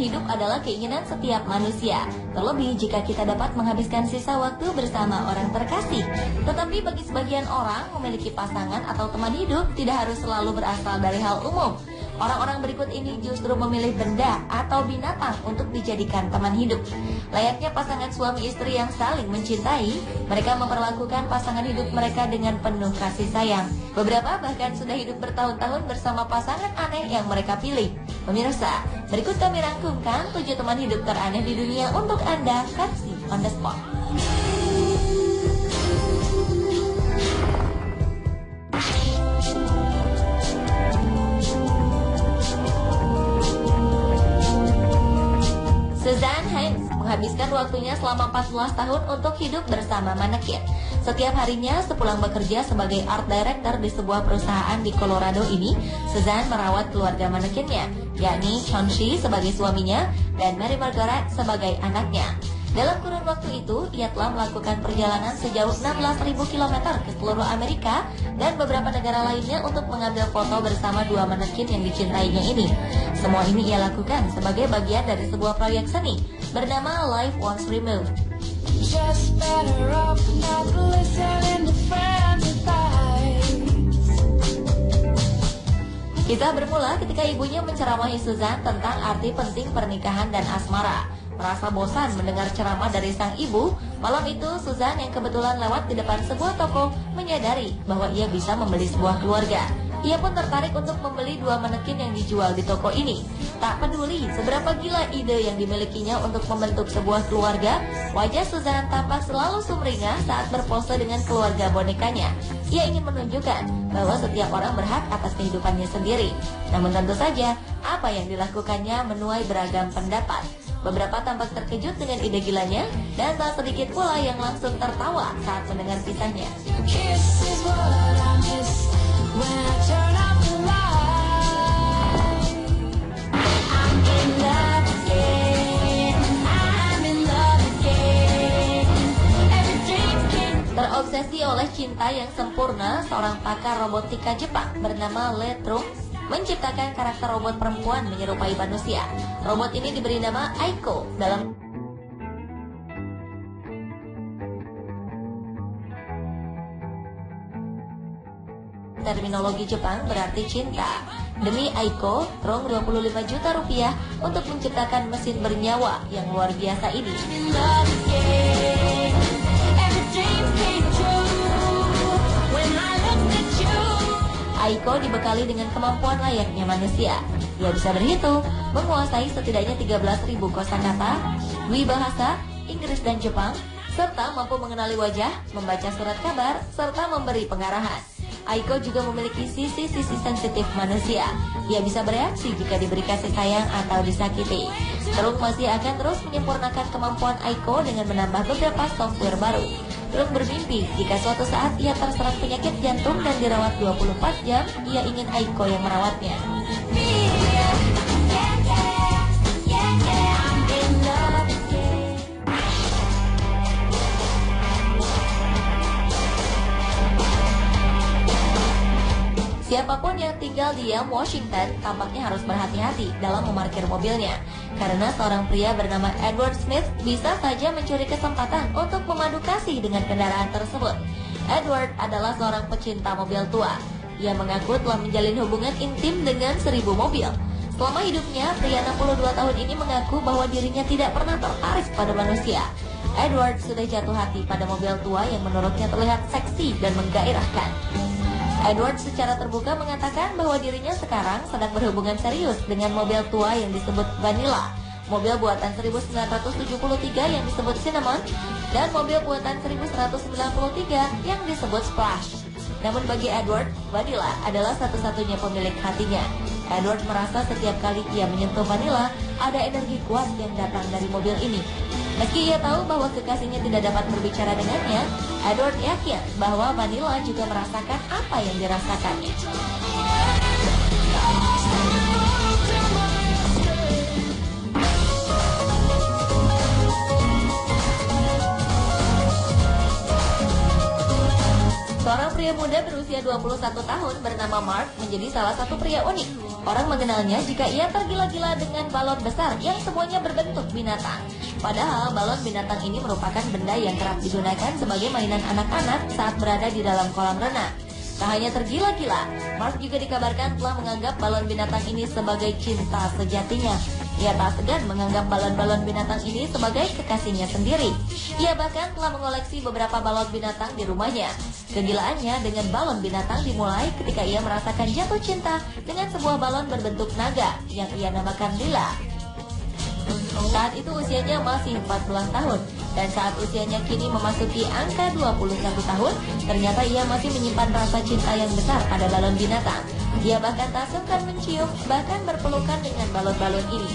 hidup adalah keinginan setiap manusia, terlebih jika kita dapat menghabiskan sisa waktu bersama orang terkasih. Tetapi bagi sebagian orang, memiliki pasangan atau teman hidup tidak harus selalu berasal dari hal umum. Orang-orang berikut ini justru memilih benda atau binatang untuk dijadikan teman hidup. Layaknya pasangan suami istri yang saling mencintai, mereka memperlakukan pasangan hidup mereka dengan penuh kasih sayang. Beberapa bahkan sudah hidup bertahun-tahun bersama pasangan aneh yang mereka pilih. Pemirsa, berikut kami rangkumkan 7 teman hidup teraneh di dunia untuk Anda, kasih on the spot. Suzanne Haynes menghabiskan waktunya selama 14 tahun untuk hidup bersama manekin. Setiap harinya sepulang bekerja sebagai art director di sebuah perusahaan di Colorado ini, Suzanne merawat keluarga manekinnya, yakni Chauncey sebagai suaminya dan Mary Margaret sebagai anaknya. Dalam kurun waktu itu, ia telah melakukan perjalanan sejauh 16.000 km ke seluruh Amerika dan beberapa negara lainnya untuk mengambil foto bersama 2 manekin yang dicintainya ini. Semua ini ia lakukan sebagai bagian dari sebuah proyek seni bernama Life Once Removed. Kita bermula ketika ibunya menceramahi Suzanne tentang arti penting pernikahan dan asmara. Merasa bosan mendengar ceramah dari sang ibu, malam itu Suzanne yang kebetulan lewat di depan sebuah toko menyadari bahwa ia bisa membeli sebuah keluarga. Ia pun tertarik untuk membeli 2 manekin yang dijual di toko ini. Tak peduli seberapa gila ide yang dimilikinya untuk membentuk sebuah keluarga, wajah Suzanne tampak selalu sumringah saat berpose dengan keluarga bonekanya. Ia ingin menunjukkan bahwa setiap orang berhak atas kehidupannya sendiri. Namun tentu saja, apa yang dilakukannya menuai beragam pendapat. Beberapa tampak terkejut dengan ide gilanya, dan tak sedikit pula yang langsung tertawa saat mendengar kisahnya. Terobsesi oleh cinta yang sempurna, seorang pakar robotika Jepang bernama Letrung menciptakan karakter robot perempuan menyerupai manusia. Robot ini diberi nama Aiko dalam terminologi Jepang berarti cinta. Demi Aiko, Trong 25 juta rupiah untuk menciptakan mesin bernyawa yang luar biasa ini. Aiko dibekali dengan kemampuan layaknya manusia. Ia bisa berhitung, menguasai setidaknya 13.000 kosakata, 2 bahasa, Inggris dan Jepang, serta mampu mengenali wajah, membaca surat kabar, serta memberi pengarahan. Aiko juga memiliki sisi-sisi sensitif manusia. Ia bisa bereaksi jika diberi kasih sayang atau disakiti. Trong masih akan terus menyempurnakan kemampuan Aiko dengan menambah beberapa software baru. Trong bermimpi jika suatu saat ia terserang penyakit jantung dan dirawat 24 jam, ia ingin Aiko yang merawatnya. Siapapun yang tinggal di Yam, Washington tampaknya harus berhati-hati dalam memarkir mobilnya, karena seorang pria bernama Edward Smith bisa saja mencuri kesempatan untuk memadu kasih dengan kendaraan tersebut. Edward adalah seorang pecinta mobil tua. Ia mengaku telah menjalin hubungan intim dengan 1.000 mobil. Selama hidupnya, pria 62 tahun ini mengaku bahwa dirinya tidak pernah tertarik pada manusia. Edward sudah jatuh hati pada mobil tua yang menurutnya terlihat seksi dan menggairahkan. Edward secara terbuka mengatakan bahwa dirinya sekarang sedang berhubungan serius dengan mobil tua yang disebut Vanilla, mobil buatan 1973 yang disebut Cinnamon, dan mobil buatan 1193 yang disebut Splash. Namun bagi Edward, Vanilla adalah satu-satunya pemilik hatinya. Edward merasa setiap kali ia menyentuh Vanilla, ada energi kuat yang datang dari mobil ini. Meski ia tahu bahwa kekasihnya tidak dapat berbicara dengannya, Edward yakin bahwa Vanilla juga merasakan apa yang dirasakannya. Seorang pria muda berusia 21 tahun bernama Mark menjadi salah satu pria unik. Orang mengenalnya jika ia tergila-gila dengan balon besar yang semuanya berbentuk binatang. Padahal balon binatang ini merupakan benda yang kerap digunakan sebagai mainan anak-anak saat berada di dalam kolam renang. Tak hanya tergila-gila, Mark juga dikabarkan telah menganggap balon binatang ini sebagai cinta sejatinya. Ia tak segan menganggap balon-balon binatang ini sebagai kekasihnya sendiri. Ia bahkan telah mengoleksi beberapa balon binatang di rumahnya. Kegilaannya dengan balon binatang dimulai ketika ia merasakan jatuh cinta dengan sebuah balon berbentuk naga yang ia namakan Lila. Saat itu usianya masih 14 tahun, dan saat usianya kini memasuki angka 21 tahun, ternyata ia masih menyimpan rasa cinta yang besar pada balon binatang. Ia bahkan tak sungkan mencium, bahkan berpelukan dengan balon-balon ini.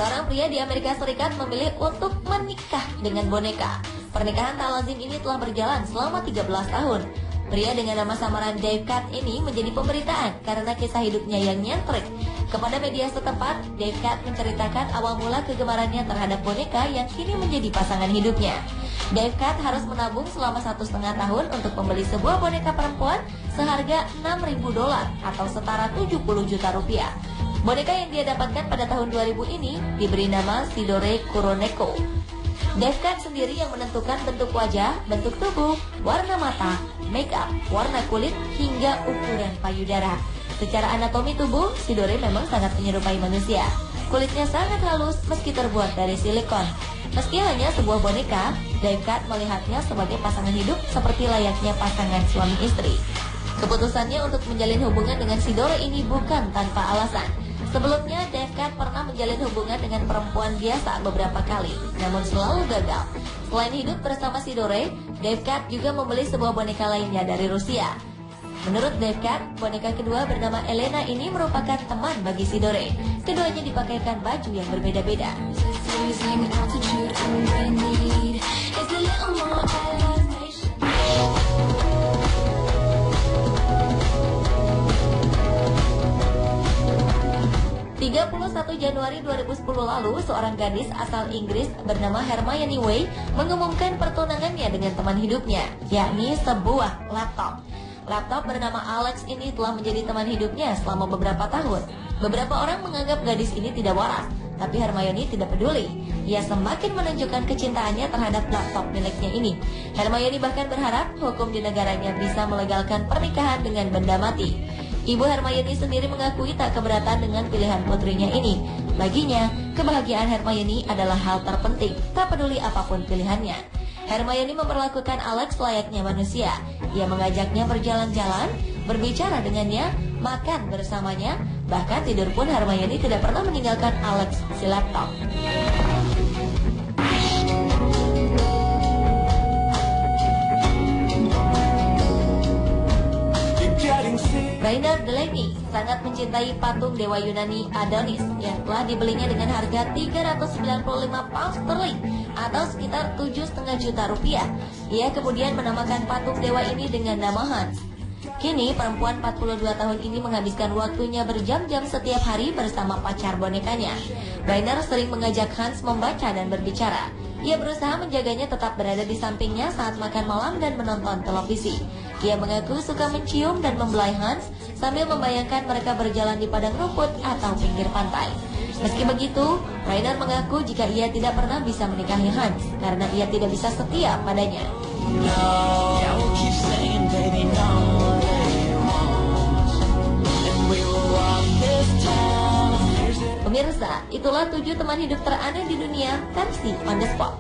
Seorang pria di Amerika Serikat memilih untuk menikah dengan boneka. Pernikahan tak lazim ini telah berjalan selama 13 tahun. Pria dengan nama samaran Dave Cat ini menjadi pemberitaan karena kisah hidupnya yang nyentrik. Kepada media setempat, Dave Cat menceritakan awal mula kegemarannya terhadap boneka yang kini menjadi pasangan hidupnya. Dave Cat harus menabung selama 1,5 tahun untuk membeli sebuah boneka perempuan seharga $6.000 atau setara 70 juta rupiah. Boneka yang dia dapatkan pada tahun 2000 ini diberi nama Sidore Kuroneko. Dave Cat sendiri yang menentukan bentuk wajah, bentuk tubuh, warna mata, make up, warna kulit, hingga ukuran payudara. Secara anatomi tubuh, Sidore memang sangat menyerupai manusia. Kulitnya sangat halus meski terbuat dari silikon. Meski hanya sebuah boneka, Dave Cat melihatnya sebagai pasangan hidup seperti layaknya pasangan suami istri. Keputusannya untuk menjalin hubungan dengan Sidore ini bukan tanpa alasan. Sebelumnya, Dave Cat pernah menjalin hubungan dengan perempuan biasa beberapa kali, namun selalu gagal. Selain hidup bersama Sidore, Dave Cat juga membeli sebuah boneka lainnya dari Rusia. Menurut Dave Cat, boneka kedua bernama Elena ini merupakan teman bagi Sidore. Keduanya dipakaikan baju yang berbeda-beda. 31 Januari 2010 lalu, seorang gadis asal Inggris bernama Hermione Way mengumumkan pertunangannya dengan teman hidupnya, yakni sebuah laptop. Laptop bernama Alex ini telah menjadi teman hidupnya selama beberapa tahun. Beberapa orang menganggap gadis ini tidak waras, tapi Hermione tidak peduli. Ia semakin menunjukkan kecintaannya terhadap laptop miliknya ini. Hermione bahkan berharap hukum di negaranya bisa melegalkan pernikahan dengan benda mati. Ibu Hermione sendiri mengakui tak keberatan dengan pilihan putrinya ini. Baginya, kebahagiaan Hermione adalah hal terpenting, tak peduli apapun pilihannya. Hermione memperlakukan Alex layaknya manusia. Ia mengajaknya berjalan-jalan, berbicara dengannya, makan bersamanya, bahkan tidur pun Hermione tidak pernah meninggalkan Alex si laptop. Rainer Delaney sangat mencintai patung dewa Yunani Adonis yang telah dibelinya dengan harga 395 pound sterling atau sekitar 7,5 juta rupiah. Ia kemudian menamakan patung dewa ini dengan nama Hans. Kini perempuan 42 tahun ini menghabiskan waktunya berjam-jam setiap hari bersama pacar bonekanya. Rainer sering mengajak Hans membaca dan berbicara. Ia berusaha menjaganya tetap berada di sampingnya saat makan malam dan menonton televisi. Ia mengaku suka mencium dan membelai Hans sambil membayangkan mereka berjalan di padang rumput atau pinggir pantai. Meski begitu, Rainer mengaku jika ia tidak pernah bisa menikahi Hans karena ia tidak bisa setia padanya. Pemirsa, itulah 7 teman hidup teraneh di dunia versi On The Spot.